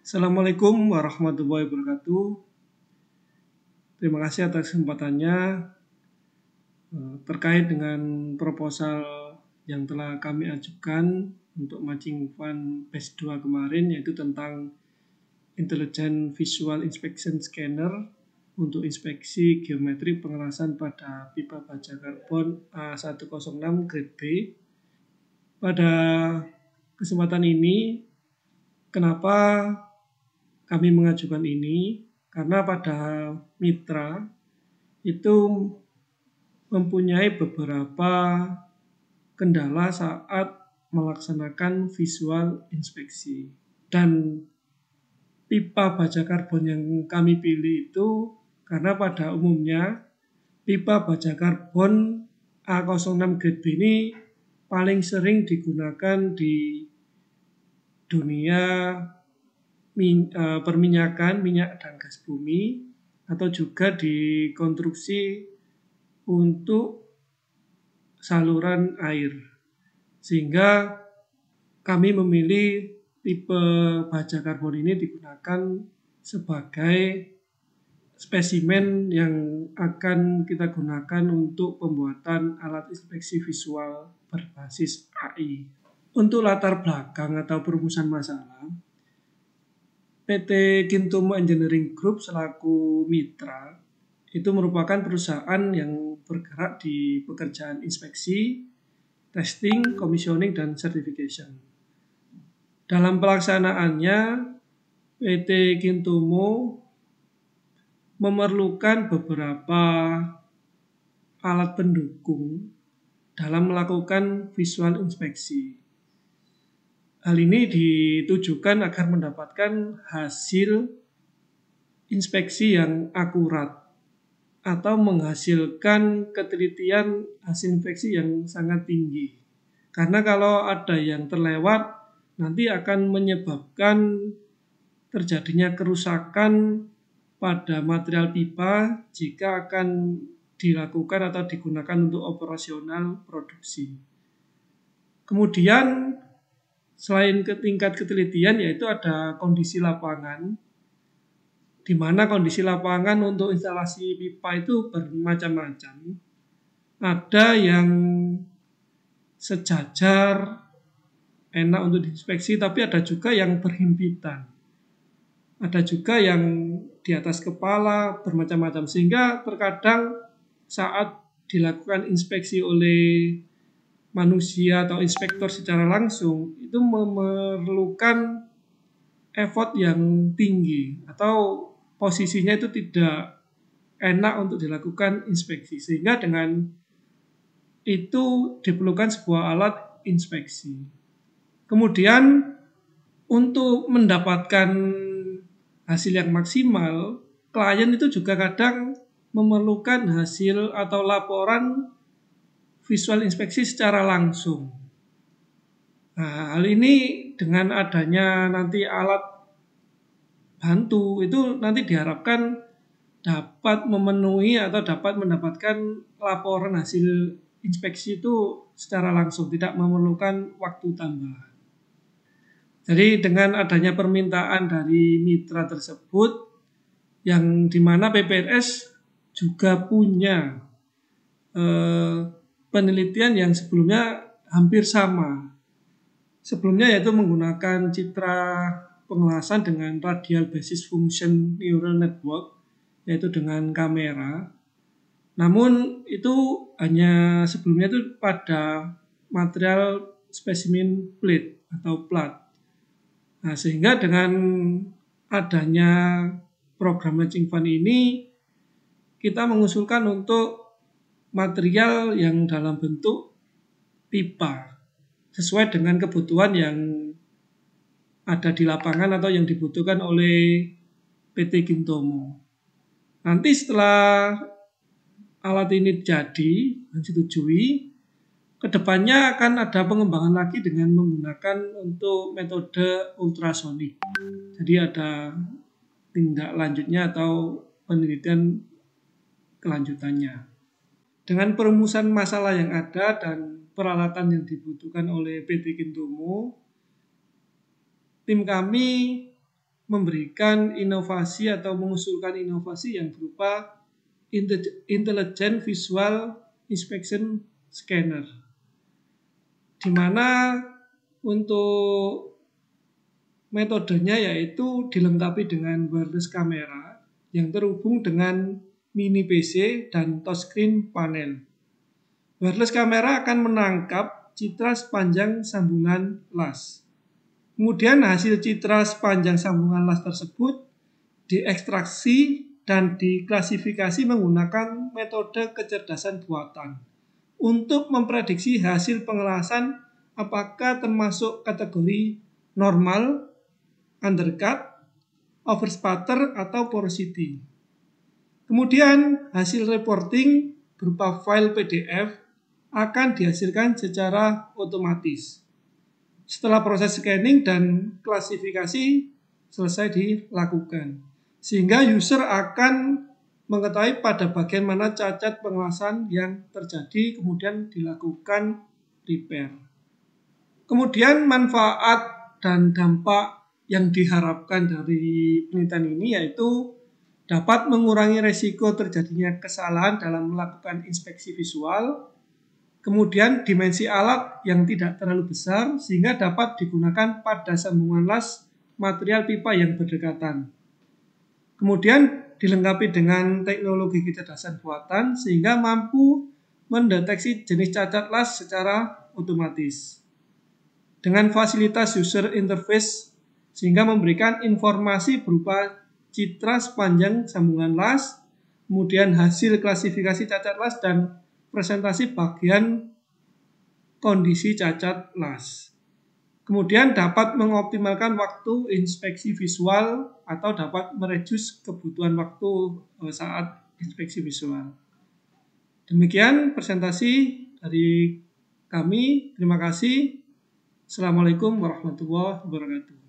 Assalamualaikum warahmatullahi wabarakatuh. Terima kasih atas kesempatannya terkait dengan proposal yang telah kami ajukan untuk Matching Fund Batch 2 kemarin, yaitu tentang Intelligent Visual Inspection Scanner untuk inspeksi geometri pengerasan pada pipa baja karbon A106 grade B. Pada kesempatan ini, kenapa kami mengajukan ini? Karena pada mitra itu mempunyai beberapa kendala saat melaksanakan visual inspeksi. Dan pipa baja karbon yang kami pilih itu karena pada umumnya pipa baja karbon A06 grade B ini paling sering digunakan di dunia perminyakan, minyak dan gas bumi, atau juga di konstruksi untuk saluran air. Sehingga kami memilih tipe baja karbon ini digunakan sebagai spesimen yang akan kita gunakan untuk pembuatan alat inspeksi visual berbasis AI. Untuk latar belakang atau perumusan masalah, PT Kintomo Engineering Group selaku mitra itu merupakan perusahaan yang bergerak di pekerjaan inspeksi, testing, commissioning, dan certification. Dalam pelaksanaannya, PT Kintomo memerlukan beberapa alat pendukung dalam melakukan visual inspeksi. Hal ini ditujukan agar mendapatkan hasil inspeksi yang akurat atau menghasilkan ketelitian hasil inspeksi yang sangat tinggi. Karena kalau ada yang terlewat, nanti akan menyebabkan terjadinya kerusakan pada material pipa jika akan dilakukan atau digunakan untuk operasional produksi. Kemudian selain ke tingkat ketelitian, yaitu ada kondisi lapangan, di mana kondisi lapangan untuk instalasi pipa itu bermacam-macam. Ada yang sejajar, enak untuk diinspeksi, tapi ada juga yang berhimpitan. Ada juga yang di atas kepala, bermacam-macam. Sehingga terkadang saat dilakukan inspeksi oleh manusia atau inspektor secara langsung itu memerlukan effort yang tinggi atau posisinya itu tidak enak untuk dilakukan inspeksi, sehingga dengan itu diperlukan sebuah alat inspeksi. Kemudian untuk mendapatkan hasil yang maksimal, klien itu juga kadang memerlukan hasil atau laporan visual inspeksi secara langsung. Nah, hal ini dengan adanya nanti alat bantu itu nanti diharapkan dapat memenuhi atau dapat mendapatkan laporan hasil inspeksi itu secara langsung, tidak memerlukan waktu tambahan. Jadi dengan adanya permintaan dari mitra tersebut, yang dimana PPNS juga punya penelitian yang sebelumnya hampir sama. Sebelumnya yaitu menggunakan citra pengelasan dengan radial basis function neural network, yaitu dengan kamera. Namun itu hanya sebelumnya itu pada material spesimen plate atau plat. Nah, sehingga dengan adanya program Matching Fund ini, kita mengusulkan untuk material yang dalam bentuk pipa sesuai dengan kebutuhan yang ada di lapangan atau yang dibutuhkan oleh PT Kintomo. Nanti setelah alat ini jadi dan disetujui, kedepannya akan ada pengembangan lagi dengan menggunakan untuk metode ultrasonik. Jadi ada tindak lanjutnya atau penelitian kelanjutannya. Dengan perumusan masalah yang ada dan peralatan yang dibutuhkan oleh PT Kintomo, tim kami memberikan inovasi atau mengusulkan inovasi yang berupa Intelligent Visual Inspection Scanner, di mana untuk metodenya yaitu dilengkapi dengan wireless kamera yang terhubung dengan mini PC dan touchscreen panel. Wireless kamera akan menangkap citra sepanjang sambungan las. Kemudian hasil citra sepanjang sambungan las tersebut diekstraksi dan diklasifikasi menggunakan metode kecerdasan buatan untuk memprediksi hasil pengelasan apakah termasuk kategori normal, undercut, overspatter, atau porosity. Kemudian hasil reporting berupa file PDF akan dihasilkan secara otomatis setelah proses scanning dan klasifikasi selesai dilakukan, sehingga user akan mengetahui pada bagian mana cacat pengelasan yang terjadi, kemudian dilakukan repair. Kemudian manfaat dan dampak yang diharapkan dari penelitian ini yaitu dapat mengurangi resiko terjadinya kesalahan dalam melakukan inspeksi visual, kemudian dimensi alat yang tidak terlalu besar sehingga dapat digunakan pada sambungan las material pipa yang berdekatan. Kemudian dilengkapi dengan teknologi kecerdasan buatan sehingga mampu mendeteksi jenis cacat las secara otomatis. Dengan fasilitas user interface sehingga memberikan informasi berupa citra sepanjang sambungan las, kemudian hasil klasifikasi cacat las dan presentasi bagian kondisi cacat las. Kemudian dapat mengoptimalkan waktu inspeksi visual atau dapat mereduce kebutuhan waktu saat inspeksi visual. Demikian presentasi dari kami. Terima kasih. Assalamualaikum warahmatullahi wabarakatuh.